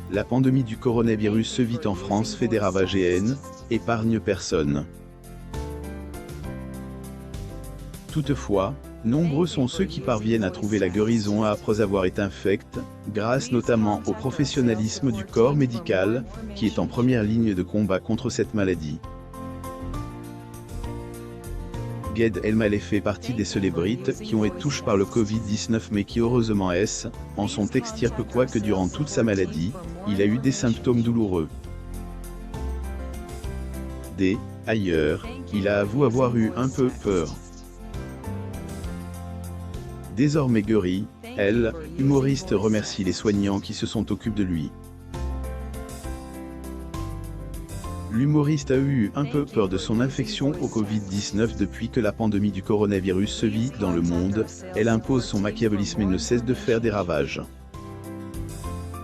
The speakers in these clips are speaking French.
La pandémie du coronavirus se vit en France fait des ravages et épargne personne. Toutefois, nombreux sont ceux qui parviennent à trouver la guérison après avoir été infectés, grâce notamment au professionnalisme du corps médical, qui est en première ligne de combat contre cette maladie. Gad Elmaleh fait partie des célébrités qui ont été touchées par le Covid-19 mais qui heureusement en sont extirpées quoique durant toute sa maladie, il a eu des symptômes douloureux. Ailleurs, il a avoué avoir eu un peu peur. Désormais guéri, humoriste remercie les soignants qui se sont occupés de lui. L'humoriste a eu un peu peur de son infection au Covid-19 depuis que la pandémie du coronavirus se vit dans le monde, elle impose son machiavélisme et ne cesse de faire des ravages.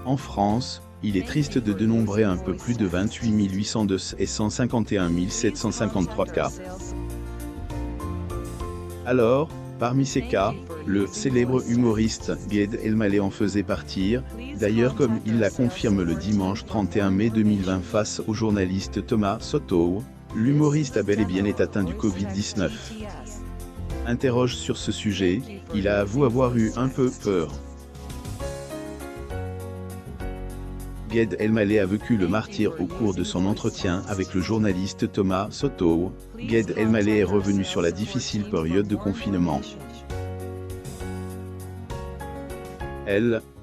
En France, il est triste de dénombrer un peu plus de 28 802 et 151 753 cas. Alors, parmi ces cas, le célèbre humoriste Gad Elmaleh en faisait partie, d'ailleurs comme il la confirme le dimanche 31 mai 2020 face au journaliste Thomas Soto, l'humoriste a bel et bien été atteint du Covid-19. Interroge sur ce sujet, il a avoué avoir eu un peu peur. Gad Elmaleh a vécu le martyre au cours de son entretien avec le journaliste Thomas Soto. Gad Elmaleh est revenu sur la difficile période de confinement.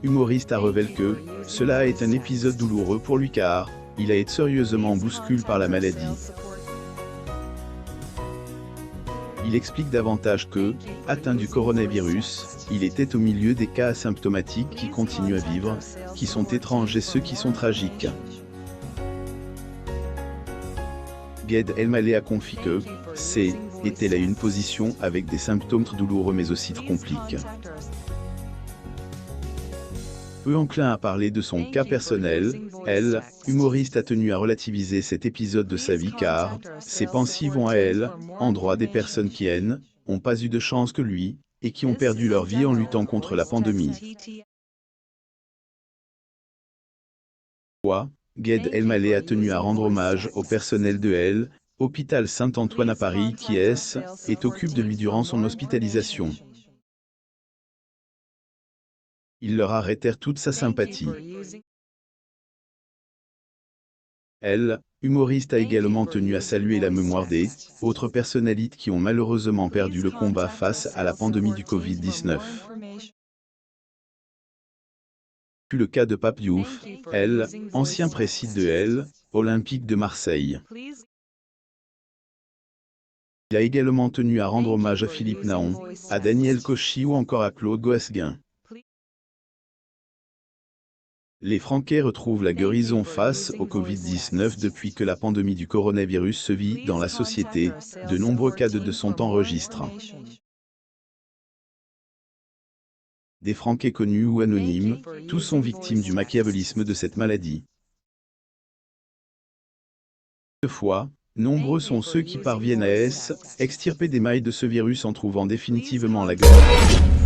Humoriste a révélé que cela est un épisode douloureux pour lui car il a été sérieusement bousculé par la maladie. Il explique davantage que, atteint du coronavirus, il était au milieu des cas asymptomatiques qui continuent à vivre, qui sont étranges et ceux qui sont tragiques. Gad Elmaleh a confié que était là une position avec des symptômes douloureux mais aussi compliqués. Peu enclin à parler de son cas personnel, humoriste a tenu à relativiser cet épisode de sa vie car ses pensées vont à endroit des personnes qui n'ont pas eu de chance que lui, et qui ont perdu leur vie en luttant contre la pandémie. Gad Elmaleh a tenu à rendre hommage au personnel de Hôpital Saint-Antoine à Paris qui occupe de lui durant son hospitalisation. Il leur a réitéré toute sa sympathie. Humoriste a également tenu à saluer la mémoire des autres personnalités qui ont malheureusement perdu le combat face à la pandémie du Covid-19. Puis le cas de Pape Diouf, ancien président de Olympique de Marseille. Il a également tenu à rendre hommage à Philippe Naon, à Daniel Cauchy ou encore à Claude Goesguin. Les Francais retrouvent la guérison face au Covid-19 depuis que la pandémie du coronavirus se vit dans la société, de nombreux cas de sont enregistrés. Des Francais connus ou anonymes, tous sont victimes du machiavélisme de cette maladie. Toutefois, nombreux sont ceux qui parviennent à extirper des mailles de ce virus en trouvant définitivement la guérison.